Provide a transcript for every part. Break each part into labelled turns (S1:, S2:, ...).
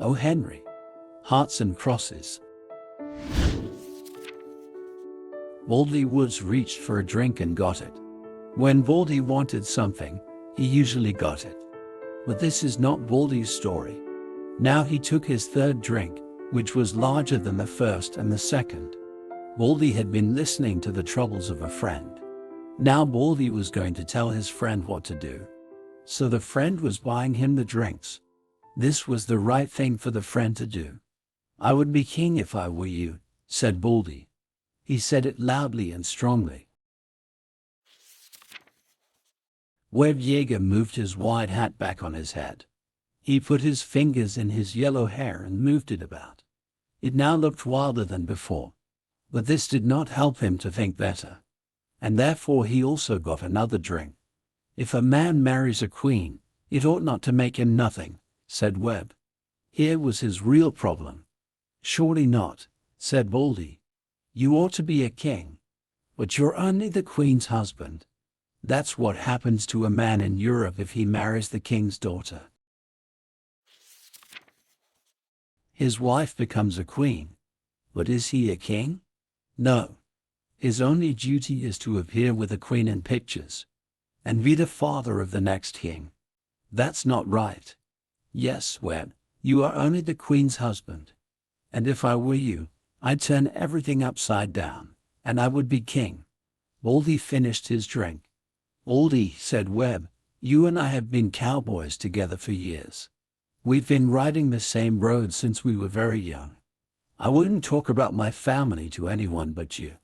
S1: O. Henry. Hearts and crosses. Baldy Woods reached for a drink and got it. When Baldy wanted something, he usually got it. But this is not Baldy's story. Now he took his third drink, which was larger than the first and the second. Baldy had been listening to the troubles of a friend. Now Baldy was going to tell his friend what to do. So the friend was buying him the drinks. This was the right thing for the friend to do. "I would be king if I were you," said Baldy. He said it loudly and strongly. Webb Yeager moved his wide hat back on his head. He put his fingers in his yellow hair and moved it about. It now looked wilder than before. But this did not help him to think better. And therefore he also got another drink. "If a man marries a queen, it ought not to make him nothing," said Webb. Here was his real problem. "Surely not," said Baldy. "You ought to be a king. But you're only the queen's husband. That's what happens to a man in Europe if he marries the king's daughter. His wife becomes a queen. But is he a king? No. His only duty is to appear with the queen in pictures and be the father of the next king. That's not right. Yes, Webb, you are only the queen's husband. And if I were you, I'd turn everything upside down, and I would be king." Baldy finished his drink. "Baldy," said Webb, "you and I have been cowboys together for years. We've been riding the same road since we were very young. I wouldn't talk about my family to anyone but you.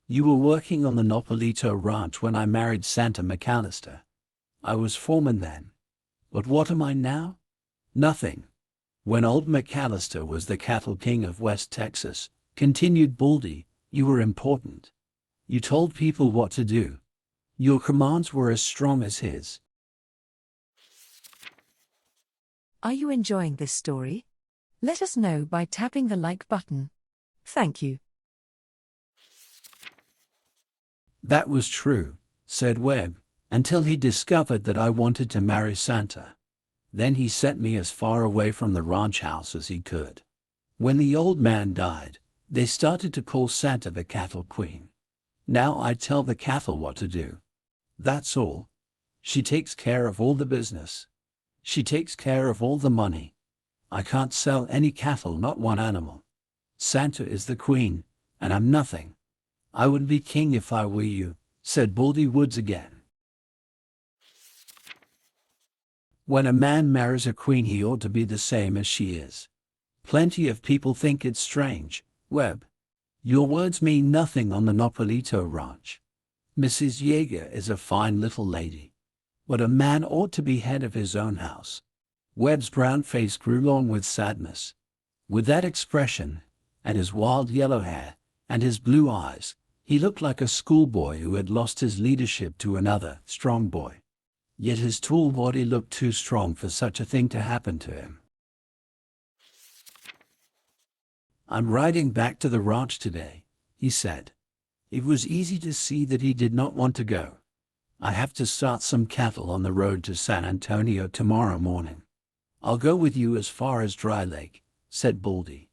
S1: You were working on the Nopalito Ranch when I married Santa McAllister. I was foreman then. But what am I now? Nothing. When old McAllister was the cattle king of West Texas," continued Baldy, "you were important. You told people what to do. Your commands were as strong as his."
S2: Are you enjoying this story? Let us know by tapping the like button. Thank you.
S1: "That was true," said Webb, "until he discovered that I wanted to marry Santa. Then he sent me as far away from the ranch house as he could. When the old man died, they started to call Santa the cattle queen. Now I tell the cattle what to do. That's all. She takes care of all the business. She takes care of all the money. I can't sell any cattle, not one animal. Santa is the queen, and I'm nothing. I would be king if I were you," said Baldy Woods again. "When a man marries a queen, he ought to be the same as she is. Plenty of people think it's strange, Webb. Your words mean nothing on the Nopalito Ranch. Mrs. Yeager is a fine little lady. But a man ought to be head of his own house." Webb's brown face grew long with sadness. With that expression, and his wild yellow hair, and his blue eyes, he looked like a schoolboy who had lost his leadership to another, strong boy. Yet his tall body looked too strong for such a thing to happen to him. "I'm riding back to the ranch today," he said. It was easy to see that he did not want to go. "I have to start some cattle on the road to San Antonio tomorrow morning. I'll go with you as far as Dry Lake," said Baldy.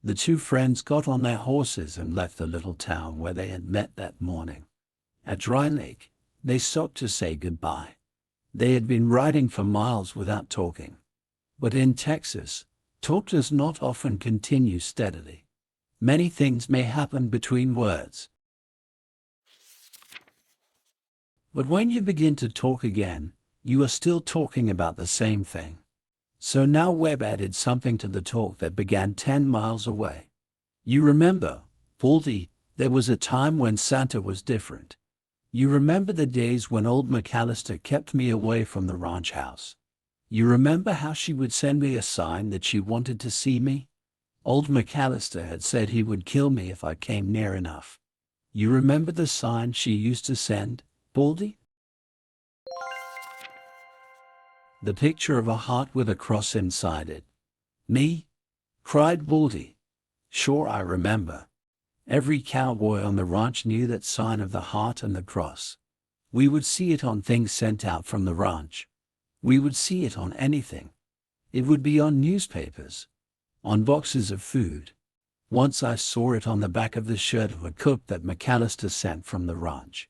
S1: The two friends got on their horses and left the little town where they had met that morning. At Dry Lake, they stopped to say goodbye. They had been riding for miles without talking. But in Texas, talk does not often continue steadily. Many things may happen between words. But when you begin to talk again, you are still talking about the same thing. So now Webb added something to the talk that began 10 miles away. "You remember, Baldy, there was a time when Santa was different. You remember the days when old McAllister kept me away from the ranch house. You remember how she would send me a sign that she wanted to see me? Old McAllister had said he would kill me if I came near enough. You remember the sign she used to send, Baldy? The picture of a heart with a cross inside it." "Me?" cried Baldy. "Sure, I remember. Every cowboy on the ranch knew that sign of the heart and the cross. We would see it on things sent out from the ranch. We would see it on anything. It would be on newspapers, on boxes of food. Once I saw it on the back of the shirt of a cook that McAllister sent from the ranch.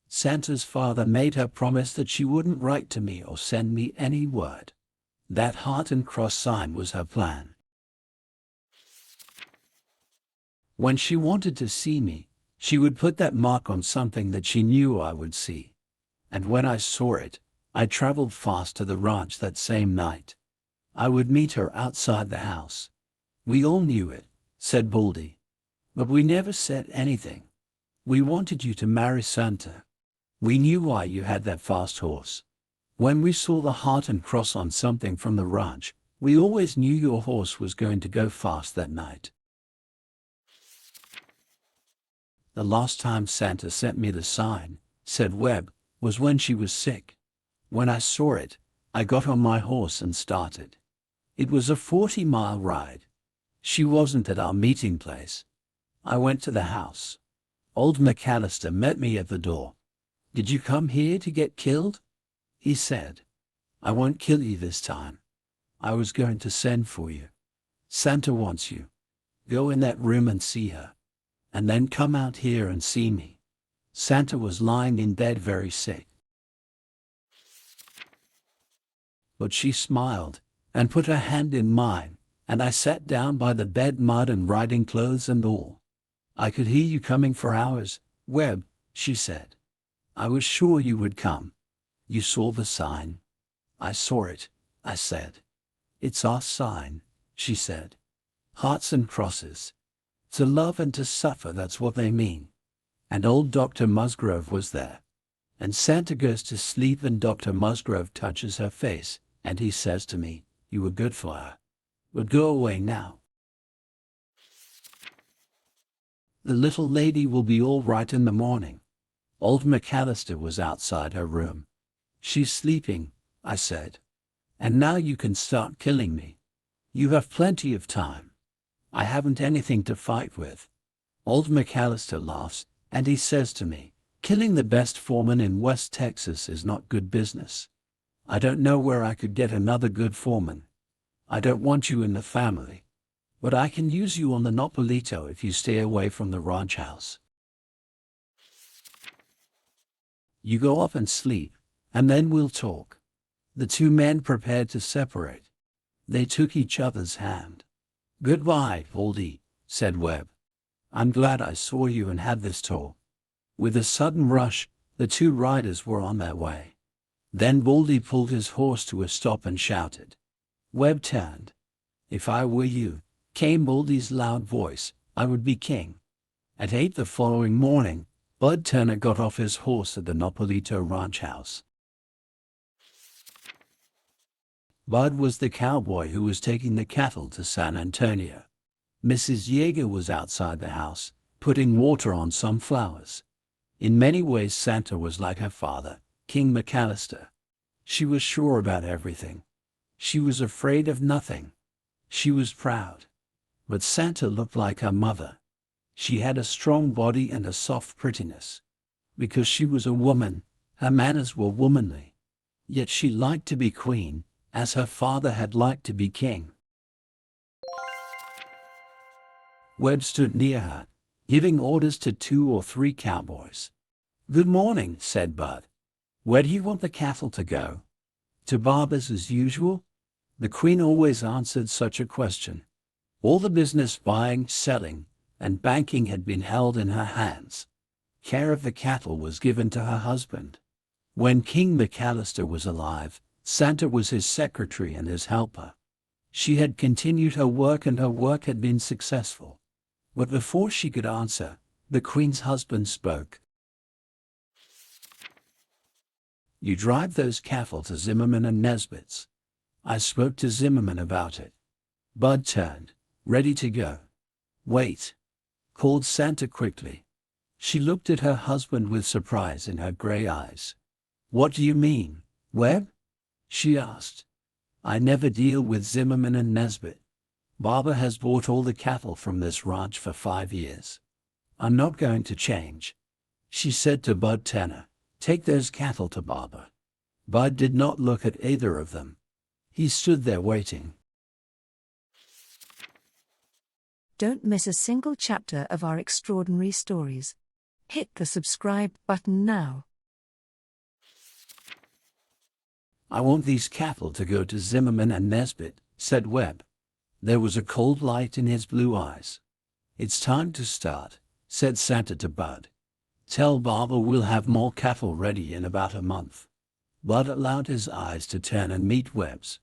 S1: Santa's father made her promise that she wouldn't write to me or send me any word. That heart and cross sign was her plan. When she wanted to see me, she would put that mark on something that she knew I would see. And when I saw it, I traveled fast to the ranch that same night. I would meet her outside the house. We all knew it, said Baldy. But we never said anything. We wanted you to marry Santa. We knew why you had that fast horse. When we saw the heart and cross on something from the ranch, we always knew your horse was going to go fast that night. The last time Santa sent me the sign, said Webb, was when she was sick. When I saw it, I got on my horse and started. It was a 40-mile ride. She wasn't at our meeting place. I went to the house. Old McAllister met me at the door. "Did you come here to get killed?" he said. "I won't kill you this time. I was going to send for you. Santa wants you. Go in that room and see her. And then come out here and see me." Santa was lying in bed very sick. But she smiled and put her hand in mine, and I sat down by the bed, mud and riding clothes and all. "I could hear you coming for hours, Webb," she said. "I was sure you would come. You saw the sign." "I saw it," I said. "It's our sign," she said. "Hearts and crosses. To love and to suffer, that's what they mean." And old Dr. Musgrove was there. And Santa goes to sleep and Dr. Musgrove touches her face, and he says to me, "You were good for her. But go away now. The little lady will be all right in the morning." Old McAllister was outside her room. "She's sleeping," I said. "And now you can start killing me. You have plenty of time. I haven't anything to fight with." Old McAllister laughs, and he says to me, "Killing the best foreman in West Texas is not good business. I don't know where I could get another good foreman. I don't want you in the family. But I can use you on the Nopalito if you stay away from the ranch house. You go up and sleep, and then we'll talk." The two men prepared to separate. They took each other's hand. "Goodbye, Baldy," said Webb. "I'm glad I saw you and had this talk." With a sudden rush, the two riders were on their way. Then Baldy pulled his horse to a stop and shouted. Webb turned. "If I were you," came Baldy's loud voice, "I would be king." At 8 the following morning, Bud Turner got off his horse at the Nopalito ranch house. Bud was the cowboy who was taking the cattle to San Antonio. Mrs. Yeager was outside the house, putting water on some flowers. In many ways Santa was like her father, King McAllister. She was sure about everything. She was afraid of nothing. She was proud. But Santa looked like her mother. She had a strong body and a soft prettiness. Because she was a woman, her manners were womanly. Yet she liked to be queen, as her father had liked to be king. Webb stood near her, giving orders to 2 or 3 cowboys. "Good morning," said Bud. "Where do you want the cattle to go?" "To Barber's as usual." The queen always answered such a question. All the business, buying, selling, and banking had been held in her hands. Care of the cattle was given to her husband. When King McAllister was alive, Santa was his secretary and his helper. She had continued her work and her work had been successful. But before she could answer, the queen's husband spoke. "You drive those cattle to Zimmerman and Nesbitt's." "I spoke to Zimmerman about it." Bud turned, ready to go. "Wait," called Santa quickly. She looked at her husband with surprise in her gray eyes. "What do you mean, Webb?" she asked. "I never deal with Zimmerman and Nesbitt. Barber has bought all the cattle from this ranch for 5 years. I'm not going to change." She said to Bud Turner, "Take those cattle to Barber. Bud did not look at either of them. He stood there waiting.
S2: Don't miss a single chapter of our extraordinary stories. Hit the subscribe button now.
S1: I want these cattle to go to Zimmerman and Nesbitt, said Webb. There was a cold light in his blue eyes. It's time to start, said Santa to Bud. Tell Barber we'll have more cattle ready in about a month. Bud allowed his eyes to turn and meet Webb's.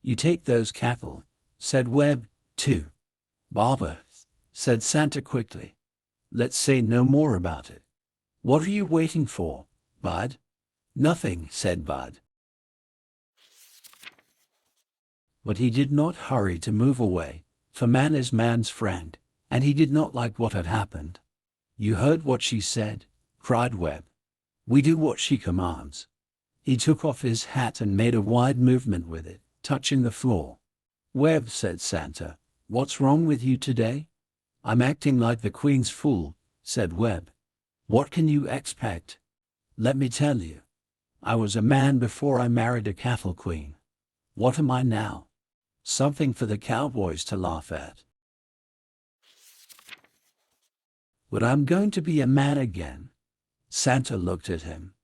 S1: You take those cattle, said Webb, too. Barber, said Santa quickly. Let's say no more about it. What are you waiting for, Bud? Nothing, said Bud. But he did not hurry to move away, for man is man's friend, and he did not like what had happened. You heard what she said, cried Webb. We do what she commands. He took off his hat and made a wide movement with it, touching the floor. Webb, said Santa, what's wrong with you today? I'm acting like the Queen's fool, said Webb. What can you expect? Let me tell you. I was a man before I married a cattle queen. What am I now? Something for the cowboys to laugh at. But I'm going to be a man again. Santa looked at him.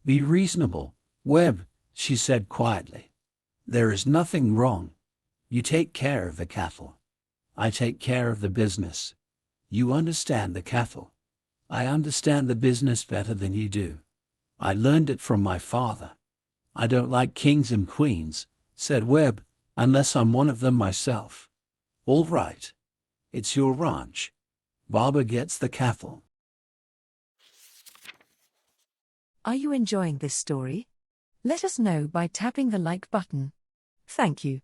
S1: Be reasonable, Webb, she said quietly. There is nothing wrong. You take care of the cattle. I take care of the business. You understand the cattle. I understand the business better than you do. I learned it from my father. I don't like kings and queens, said Webb, unless I'm one of them myself. All right. It's your ranch. Barber gets the cattle.
S2: Are you enjoying this story? Let us know by tapping the like button. Thank you.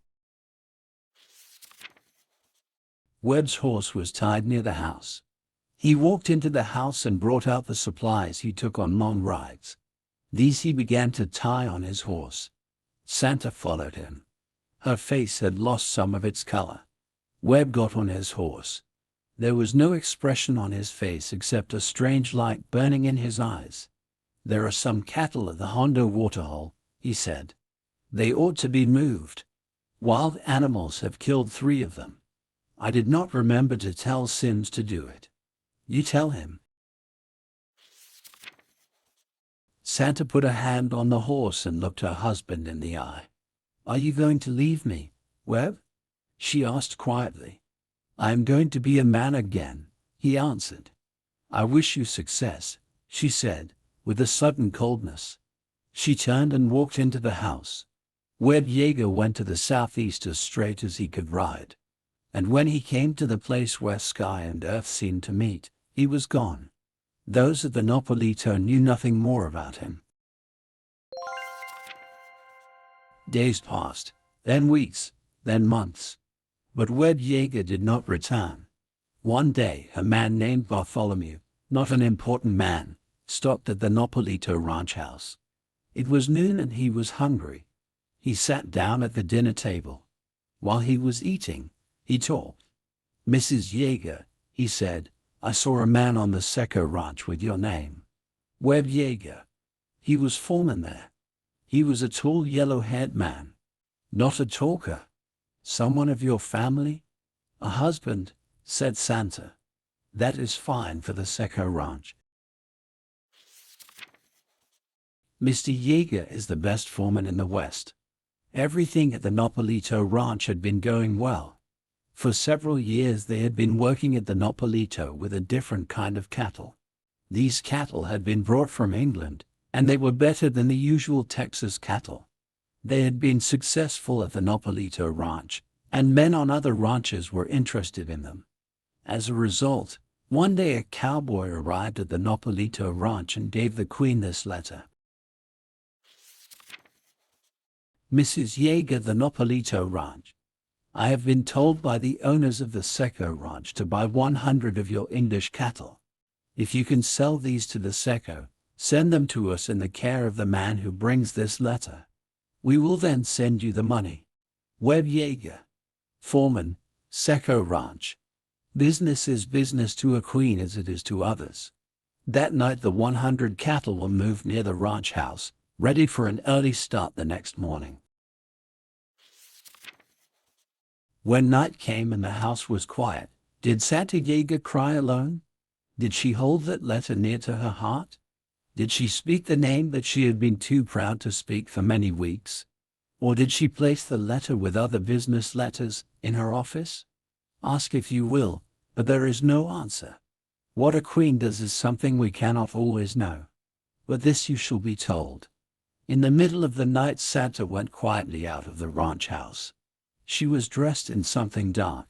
S1: Webb's horse was tied near the house. He walked into the house and brought out the supplies he took on long rides. These he began to tie on his horse. Santa followed him. Her face had lost some of its color. Webb got on his horse. There was no expression on his face except a strange light burning in his eyes. There are some cattle at the Hondo waterhole, he said. They ought to be moved. Wild animals have killed 3 of them. I did not remember to tell Sims to do it. You tell him. Santa put a hand on the horse and looked her husband in the eye. Are you going to leave me, Webb? She asked quietly. I am going to be a man again, he answered. I wish you success, she said, with a sudden coldness. She turned and walked into the house. Webb Yeager went to the southeast as straight as he could ride. And when he came to the place where sky and earth seemed to meet, he was gone. Those at the Nopalito knew nothing more about him. Days passed, then weeks, then months. But Webb Yeager did not return. One day, a man named Bartholomew, not an important man, stopped at the Nopalito ranch house. It was noon and he was hungry. He sat down at the dinner table. While he was eating, he talked. Mrs. Yeager, he said, I saw a man on the Seco ranch with your name. Webb Yeager. He was foreman there. He was a tall yellow-haired man. Not a talker. Someone of your family? A husband, said Santa. That is fine for the Seco ranch. Mr. Yeager is the best foreman in the West. Everything at the Nopalito ranch had been going well. For several years they had been working at the Nopalito with a different kind of cattle. These cattle had been brought from England, and they were better than the usual Texas cattle. They had been successful at the Nopalito ranch, and men on other ranches were interested in them. As a result, one day a cowboy arrived at the Nopalito ranch and gave the Queen this letter. Mrs. Yeager, the Nopalito ranch. I have been told by the owners of the Seco ranch to buy 100 of your English cattle. If you can sell these to the Seco, send them to us in the care of the man who brings this letter. We will then send you the money. Webb Yeager, foreman, Seco ranch. Business is business to a queen as it is to others. That night the 100 cattle were moved near the ranch house, ready for an early start the next morning. When night came and the house was quiet, did Santa Yaga cry alone? Did she hold that letter near to her heart? Did she speak the name that she had been too proud to speak for many weeks? Or did she place the letter with other business letters in her office? Ask if you will, but there is no answer. What a queen does is something we cannot always know. But this you shall be told. In the middle of the night, Santa went quietly out of the ranch house. She was dressed in something dark.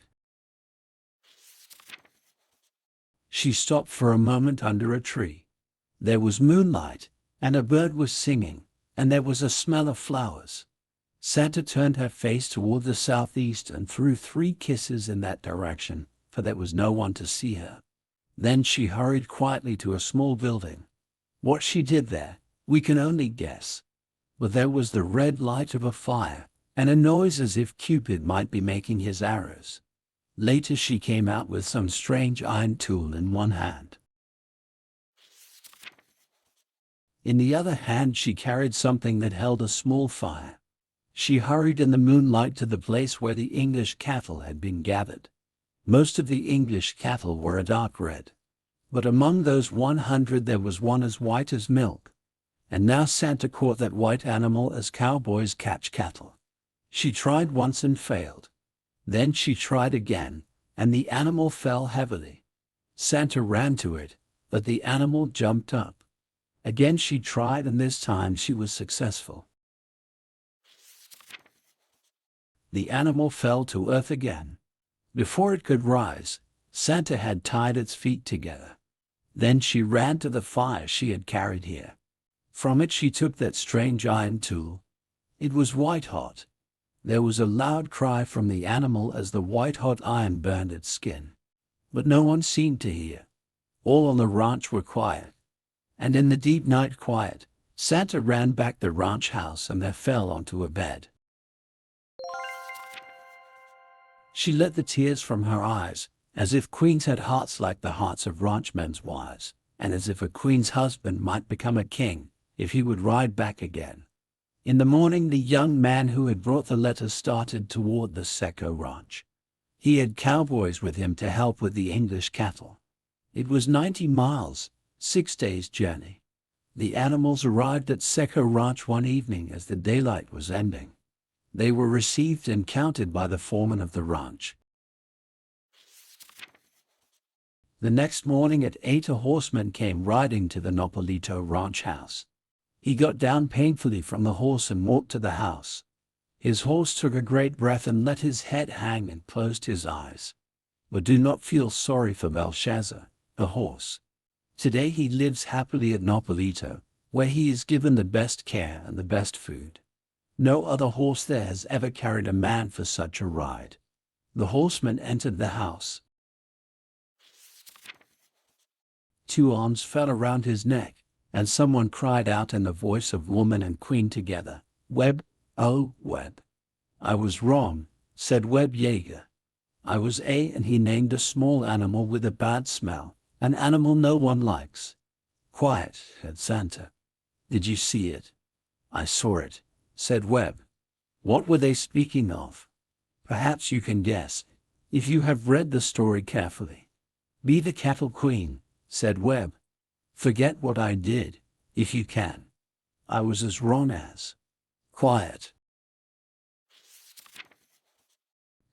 S1: She stopped for a moment under a tree. There was moonlight, and a bird was singing, and there was a smell of flowers. Santa turned her face toward the southeast and threw 3 kisses in that direction, for there was no one to see her. Then she hurried quietly to a small building. What she did there, we can only guess. But there was the red light of a fire, and a noise as if Cupid might be making his arrows. Later she came out with some strange iron tool in one hand. In the other hand she carried something that held a small fire. She hurried in the moonlight to the place where the English cattle had been gathered. Most of the English cattle were a dark red. But among those 100 there was one as white as milk. And now Santa caught that white animal as cowboys catch cattle. She tried once and failed. Then she tried again, and the animal fell heavily. Santa ran to it, but the animal jumped up. Again she tried, and this time she was successful. The animal fell to earth again. Before it could rise, Santa had tied its feet together. Then she ran to the fire she had carried here. From it she took that strange iron tool. It was white-hot. There was a loud cry from the animal as the white-hot iron burned its skin. But no one seemed to hear. All on the ranch were quiet. And in the deep night quiet, Santa ran back the ranch house and there fell onto a bed. She let the tears from her eyes, as if queens had hearts like the hearts of ranchmen's wives, and as if a queen's husband might become a king if he would ride back again. In the morning the young man who had brought the letter started toward the Seco ranch. He had cowboys with him to help with the English cattle. It was 90 miles, 6 days' journey. The animals arrived at Seco ranch one evening as the daylight was ending. They were received and counted by the foreman of the ranch. The next morning at 8 a horseman came riding to the Nopalito ranch house. He got down painfully from the horse and walked to the house. His horse took a great breath and let his head hang and closed his eyes. But do not feel sorry for Belshazzar, the horse. Today he lives happily at Nopalito, where he is given the best care and the best food. No other horse there has ever carried a man for such a ride. The horseman entered the house. 2 arms fell around his neck, and someone cried out in the voice of woman and queen together, "Webb, oh, Webb." "I was wrong," said Webb Yeager. "I was A," and he named a small animal with a bad smell, an animal no one likes. "Quiet," said Santa. "Did you see it?" "I saw it," said Webb. "What were they speaking of?" "Perhaps you can guess, if you have read the story carefully." "Be the cattle queen," said Webb. "Forget what I did, if you can. I was as wrong as—" "Quiet,"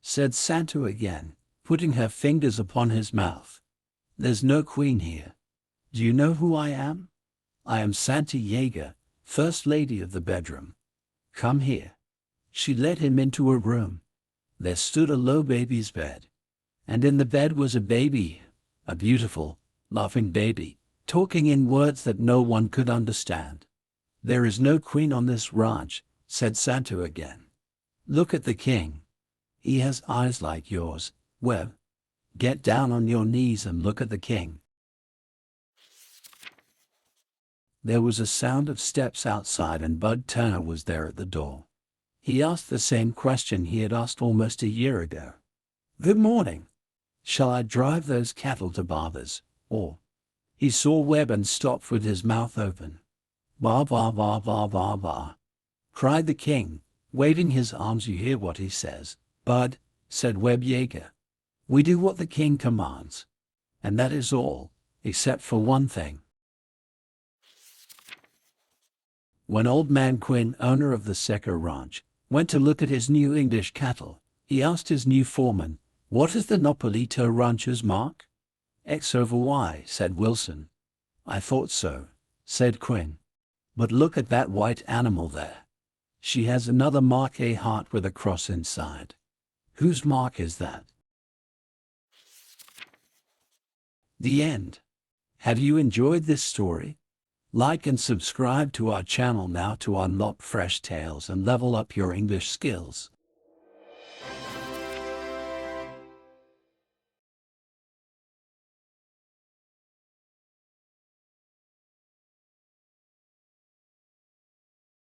S1: said Santa again, putting her fingers upon his mouth. "There's no queen here. Do you know who I am? I am Santa Yaga, First Lady of the bedroom. Come here." She led him into a room. There stood a low baby's bed. And in the bed was a baby, a beautiful, laughing baby, talking in words that no one could understand. "There is no queen on this ranch," said Santa again. "Look at the king. He has eyes like yours, Webb. Get down on your knees and look at the king." There was a sound of steps outside and Bud Turner was there at the door. He asked the same question he had asked almost a year ago. "Good morning. Shall I drive those cattle to Barbers, or—" He saw Webb and stopped with his mouth open. "Va va va va va va," cried the king, waving his arms. "You hear what he says, bud," said Web Yeager. "We do what the king commands. And that is all, except for one thing." When Old Man Quinn, owner of the Secker Ranch, went to look at his new English cattle, he asked his new foreman, "What is the Nopalito Rancher's mark?" "X over Y," said Wilson. "I thought so," said Quinn. "But look at that white animal there. She has another mark, a heart with a cross inside. Whose mark is that?" The end. Have you enjoyed this story? Like and subscribe to our channel now to unlock fresh tales and level up your English skills.